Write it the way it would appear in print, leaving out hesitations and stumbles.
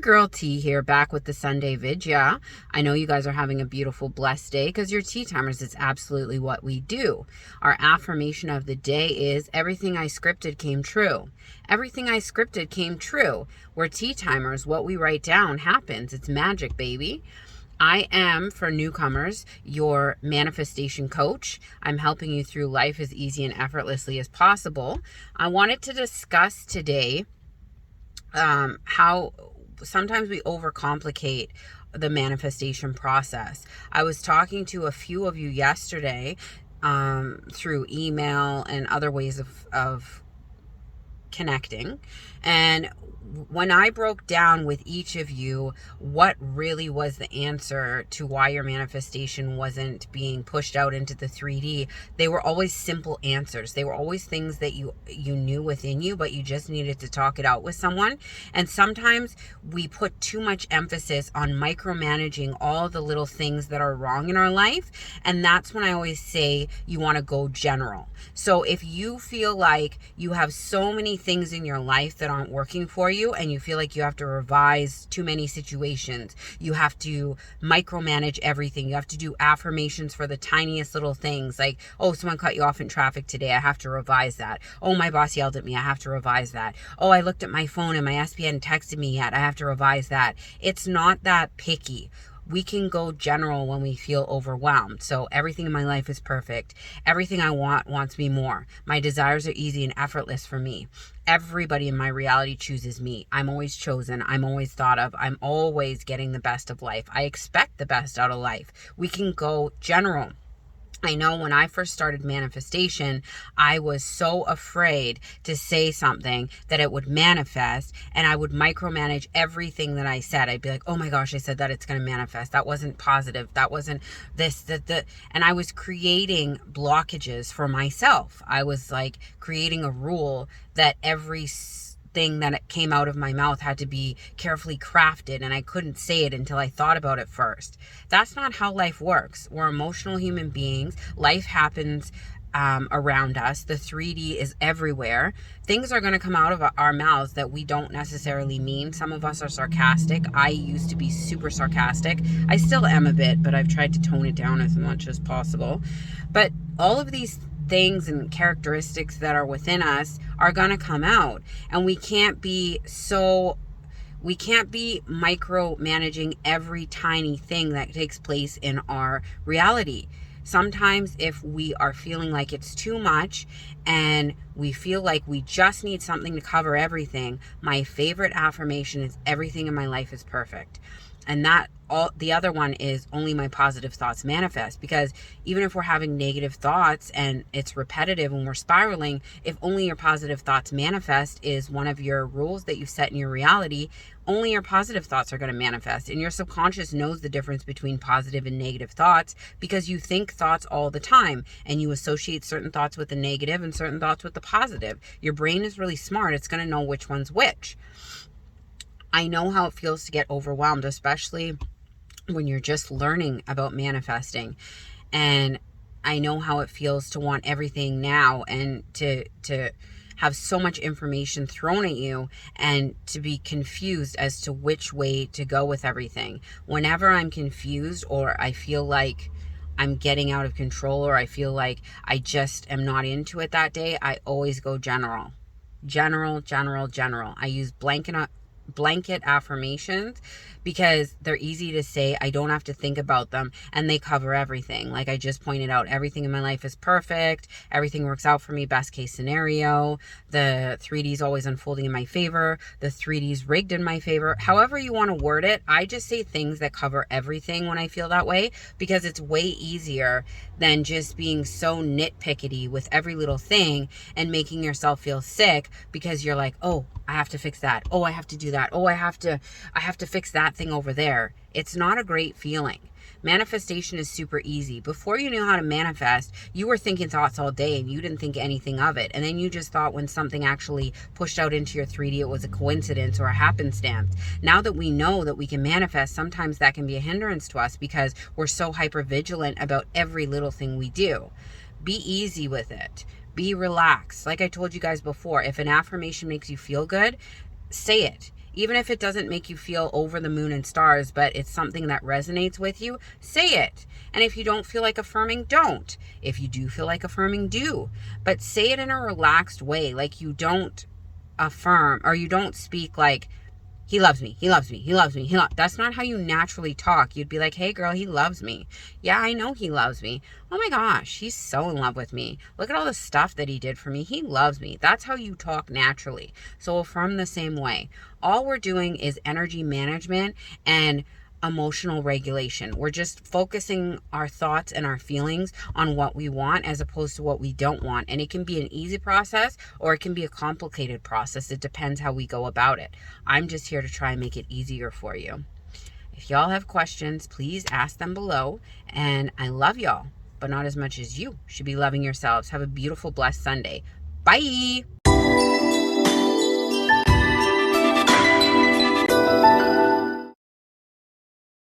girl T here, back with the Sunday vid. Yeah, I know you guys are having a beautiful, blessed day because you're tea timers. It's absolutely what we do. Our affirmation of the day is everything I scripted came true. Everything I scripted came true. We're tea timers. What we write down happens. It's magic, baby. I am, for newcomers, your manifestation coach. I'm helping you through life as easy and effortlessly as possible. I wanted to discuss today how sometimes we overcomplicate the manifestation process. I was talking to a few of you yesterday through email and other ways of connecting. And when I broke down with each of you what really was the answer to why your manifestation wasn't being pushed out into the 3D, they were always simple answers. They were always things that you knew within you, but you just needed to talk it out with someone. And sometimes we put too much emphasis on micromanaging all the little things that are wrong in our life. And that's when I always say you want to go general. So if you feel like you have so many things in your life that aren't working for you, and you feel like you have to revise too many situations, you have to micromanage everything, you have to do affirmations for the tiniest little things, like, oh, someone cut you off in traffic today, I have to revise that. Oh, my boss yelled at me, I have to revise that. Oh, I looked at my phone and my SP hadn't texted me yet, I have to revise that. It's not that picky. We can go general when we feel overwhelmed. So everything in my life is perfect. Everything I want wants me more. My desires are easy and effortless for me. Everybody in my reality chooses me. I'm always chosen. I'm always thought of. I'm always getting the best of life. I expect the best out of life. We can go general. I know when I first started manifestation, I was so afraid to say something that it would manifest, and I would micromanage everything that I said. I'd be like, oh my gosh, I said that, it's going to manifest. That wasn't positive. That wasn't this, that. And I was creating blockages for myself. I was like creating a rule that every thing that it came out of my mouth had to be carefully crafted, and I couldn't say it until I thought about it first. That's not how life works. We're emotional human beings. Life happens around us. The 3D is everywhere. Things are going to come out of our mouths that we don't necessarily mean. Some of us are sarcastic. I used to be super sarcastic. I still am a bit, but I've tried to tone it down as much as possible. But all of these things and characteristics that are within us are going to come out, and we can't be micromanaging every tiny thing that takes place in our reality. Sometimes if we are feeling like it's too much and we feel like we just need something to cover everything, my favorite affirmation is everything in my life is perfect. And the other one is only my positive thoughts manifest, because even if we're having negative thoughts and it's repetitive and we're spiraling, if only your positive thoughts manifest is one of your rules that you set in your reality, only your positive thoughts are going to manifest. And your subconscious knows the difference between positive and negative thoughts because you think thoughts all the time and you associate certain thoughts with the negative and certain thoughts with the positive. Your brain is really smart. It's going to know which one's which. I know how it feels to get overwhelmed, especially when you're just learning about manifesting. And I know how it feels to want everything now and to have so much information thrown at you and to be confused as to which way to go with everything. Whenever I'm confused or I feel like I'm getting out of control or I feel like I just am not into it that day, I always go general. General. I use blanket affirmations because they're easy to say. I don't have to think about them, and they cover everything. Like I just pointed out, everything in my life is perfect. Everything works out for me. Best case scenario. The 3D is always unfolding in my favor. The 3D is rigged in my favor. However you want to word it, I just say things that cover everything when I feel that way, because it's way easier than just being so nitpickety with every little thing and making yourself feel sick because you're like, oh, I have to fix that. Oh, I have to do that. Oh, I have to fix that thing over there. It's not a great feeling. Manifestation is super easy. Before you knew how to manifest, you were thinking thoughts all day and you didn't think anything of it. And then you just thought when something actually pushed out into your 3D, it was a coincidence or a happenstance. Now that we know that we can manifest, sometimes that can be a hindrance to us because we're so hyper vigilant about every little thing we do. Be easy with it. Be relaxed. Like I told you guys before, if an affirmation makes you feel good, say it. Even if it doesn't make you feel over the moon and stars, but it's something that resonates with you, say it. And if you don't feel like affirming, don't. If you do feel like affirming, do. But say it in a relaxed way, like you don't affirm, or you don't speak like, he loves me, he loves me, he loves me. That's not how you naturally talk. You'd be like, hey girl, he loves me. Yeah, I know he loves me. Oh my gosh, he's so in love with me. Look at all the stuff that he did for me. He loves me. That's how you talk naturally. So affirm the same way. All we're doing is energy management and emotional regulation. We're just focusing our thoughts and our feelings on what we want as opposed to what we don't want. And it can be an easy process or it can be a complicated process. It depends how we go about it. I'm just here to try and make it easier for you. If y'all have questions, please ask them below. And I love y'all, but not as much as you should be loving yourselves. Have a beautiful, blessed Sunday. Bye.